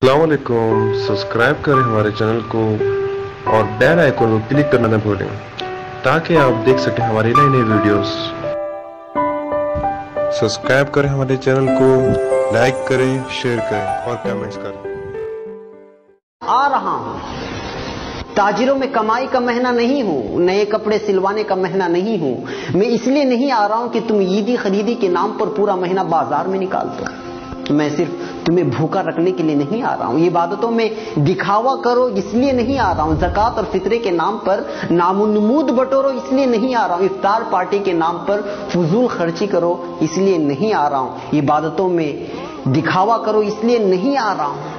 अस्सलामुअलैकुम। सब्सक्राइब करें हमारे चैनल को और बेल आइकन को क्लिक करना न भूलें ताकि आप देख सकें हमारी नई नई वीडियोस। सब्सक्राइब करें हमारे चैनल को, लाइक करें, शेयर करें और कमेंट्स करें। आ रहा हूं, ताजिरों में कमाई का महीना नहीं हूं, नए कपड़े सिलवाने का महीना नहीं हूं। मैं इसलिए नहीं आ रहा हूं कि तुम ईदी खरीदी के नाम पर पूरा महीना बाजार में निकाल दो। मैं सिर्फ तुम्हें भूखा रखने के लिए नहीं आ रहा हूं। इबादतों में दिखावा करो इसलिए नहीं आ रहा हूं। ज़कात और फित्रे के नाम पर नामुनमूद बटोरो इसलिए नहीं आ रहा हूं। इफ्तार पार्टी के नाम पर फजूल खर्ची करो इसलिए नहीं आ रहा हूं। इबादतों में दिखावा करो इसलिए नहीं आ रहा हूं।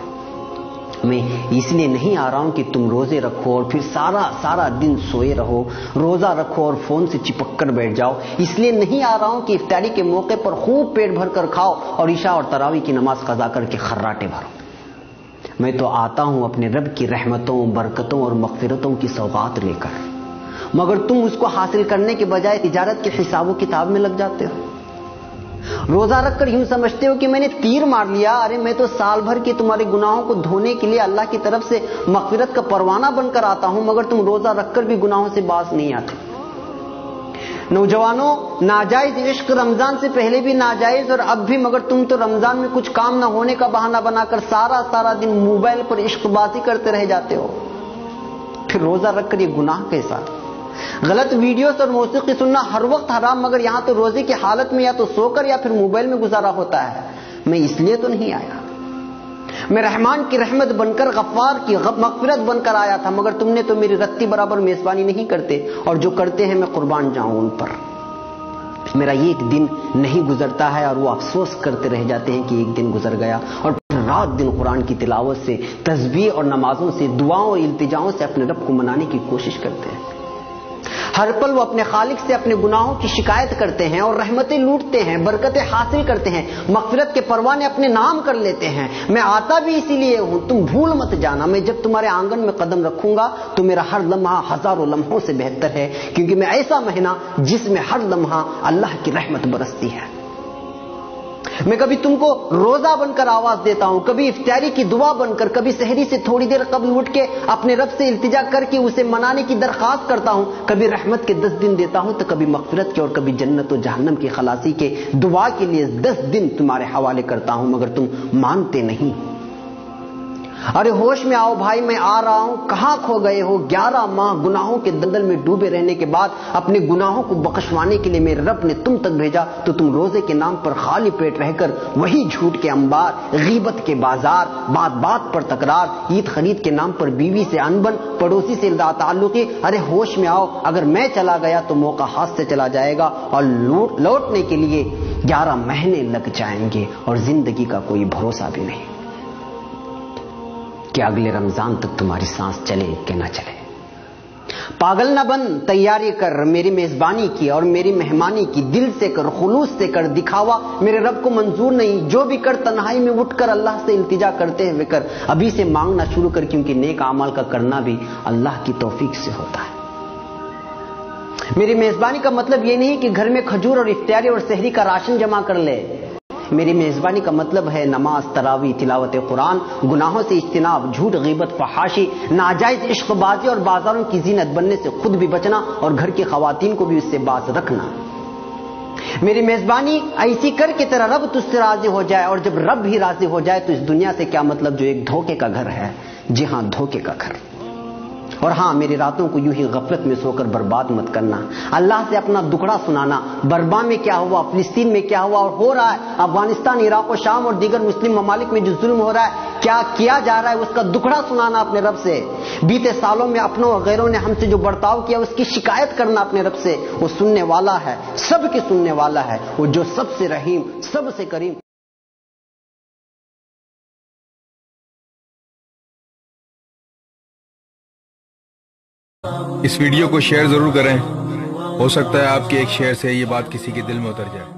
मैं इसलिए नहीं आ रहा हूं कि तुम रोजे रखो और फिर सारा दिन सोए रहो, रोजा रखो और फोन से चिपक कर बैठ जाओ। इसलिए नहीं आ रहा हूं कि इफ्तारी के मौके पर खूब पेट भर कर खाओ और इशा और तरावी की नमाज कज़ा करके खर्राटे भरो। मैं तो आता हूं अपने रब की रहमतों, बरकतों और मग़फ़िरतों की सौगात लेकर, मगर तुम उसको हासिल करने के बजाय तिजारत के हिसाबों किताब में लग जाते हो। रोजा रखकर यूं समझते हो कि मैंने तीर मार लिया। अरे मैं तो साल भर के तुम्हारे गुनाहों को धोने के लिए अल्लाह की तरफ से मग़फ़िरत का परवाना बनकर आता हूं, मगर तुम रोजा रखकर भी गुनाहों से बाज नहीं आते। नौजवानों, नाजायज इश्क रमजान से पहले भी नाजायज और अब भी, मगर तुम तो रमजान में कुछ काम ना होने का बहाना बनाकर सारा दिन मोबाइल पर इश्कबाजी करते रह जाते हो। फिर रोजा रखकर ये गुनाह कैसा? गलत वीडियोस और मौसीकी सुनना हर वक्त हराम, मगर यहां तो रोजे की हालत में या तो सोकर या फिर मोबाइल में गुजारा होता है। मैं इसलिए तो नहीं आया। मैं रहमान की रहमत बनकर, गफ्फार की मग़फ़िरत बनकर आया था, मगर तुमने तो मेरी रत्ती बराबर मेजबानी नहीं करते, और जो करते हैं मैं कुर्बान जाऊं उन पर। मेरा ये एक दिन नहीं गुजरता है और वो अफसोस करते रह जाते हैं कि एक दिन गुजर गया, और रात दिन कुरान की तिलावत से, तस्बीह और नमाजों से, दुआओं और इल्तिजाओं से अपने रब को मनाने की कोशिश करते हैं। हर पल वो अपने खालिक से अपने गुनाहों की शिकायत करते हैं और रहमतें लूटते हैं, बरकतें हासिल करते हैं, मग़फ़िरत के परवाने अपने नाम कर लेते हैं। मैं आता भी इसीलिए हूं, तुम भूल मत जाना। मैं जब तुम्हारे आंगन में कदम रखूंगा तो मेरा हर लम्हा हजारों लम्हों से बेहतर है, क्योंकि मैं ऐसा महीना जिसमें हर लम्हा अल्लाह की रहमत बरसती है। मैं कभी तुमको रोजा बनकर आवाज देता हूं, कभी इफ्तारी की दुआ बनकर, कभी सहरी से थोड़ी देर कबल उठ के अपने रब से इल्तिजा करके उसे मनाने की दरख्वास्त करता हूं। कभी रहमत के 10 दिन देता हूं तो कभी मग़फ़िरत के, और कभी जन्नत और जहन्नम की खलासी के दुआ के लिए 10 दिन तुम्हारे हवाले करता हूं, मगर तुम मानते नहीं। अरे होश में आओ भाई, मैं आ रहा हूं। कहां खो गए हो? 11 माह गुनाहों के दलदल में डूबे रहने के बाद अपने गुनाहों को बख्शवाने के लिए मेरे रब ने तुम तक भेजा, तो तुम रोजे के नाम पर खाली पेट रहकर वही झूठ के अंबार, गीबत के बाजार, बात पर तकरार, ईद खरीद के नाम पर बीवी से अनबन, पड़ोसी से ताल्लुकी। अरे होश में आओ, अगर मैं चला गया तो मौका हाथ से चला जाएगा और लौटने के लिए 11 महीने लग जाएंगे, और जिंदगी का कोई भरोसा भी नहीं कि अगले रमजान तक तुम्हारी सांस चले कि ना चले। पागल ना बन, तैयारी कर, मेरी मेजबानी की और मेरी मेहमानी की। दिल से कर, खुलूस से कर, दिखावा मेरे रब को मंजूर नहीं। जो भी कर तन्हाई में उठकर अल्लाह से इल्तिजा करते हुए कर। अभी से मांगना शुरू कर, क्योंकि नेक अमाल का करना भी अल्लाह की तौफीक से होता है। मेरी मेजबानी का मतलब ये नहीं कि घर में खजूर और इफ्तारी और सहरी का राशन जमा कर ले। मेरी मेजबानी का मतलब है नमाज, तरावी, तिलावत कुरान, गुनाहों से इज्तिनाब, झूठ, गीबत, फहाशी, नाजायज इश्कबाजी और बाजारों की जीनत बनने से खुद भी बचना और घर की खवातीन को भी उससे बाज रखना। मेरी मेजबानी ऐसी कर कि तेरा रब तुझसे राजी हो जाए, और जब रब भी राजी हो जाए तो इस दुनिया से क्या मतलब जो एक धोखे का घर है। जी हां, धोखे का घर। और हां, मेरी रातों को यूं ही गफलत में सोकर बर्बाद मत करना। अल्लाह से अपना दुखड़ा सुनाना, बर्मा में क्या हुआ, फिलिस्तीन में क्या हुआ और हो रहा है, अफगानिस्तान, इराक और शाम और दीगर मुस्लिम ममालिक में जो जुल्म हो रहा है, क्या किया जा रहा है, उसका दुखड़ा सुनाना अपने रब से। बीते सालों में अपनों और गैरों ने हमसे जो बर्ताव किया उसकी शिकायत करना अपने रब से। वो सुनने वाला है, सबके सुनने वाला है, वो जो सबसे रहीम, सबसे करीम। इस वीडियो को शेयर जरूर करें। हो सकता है आपके एक शेयर से ये बात किसी के दिल में उतर जाए।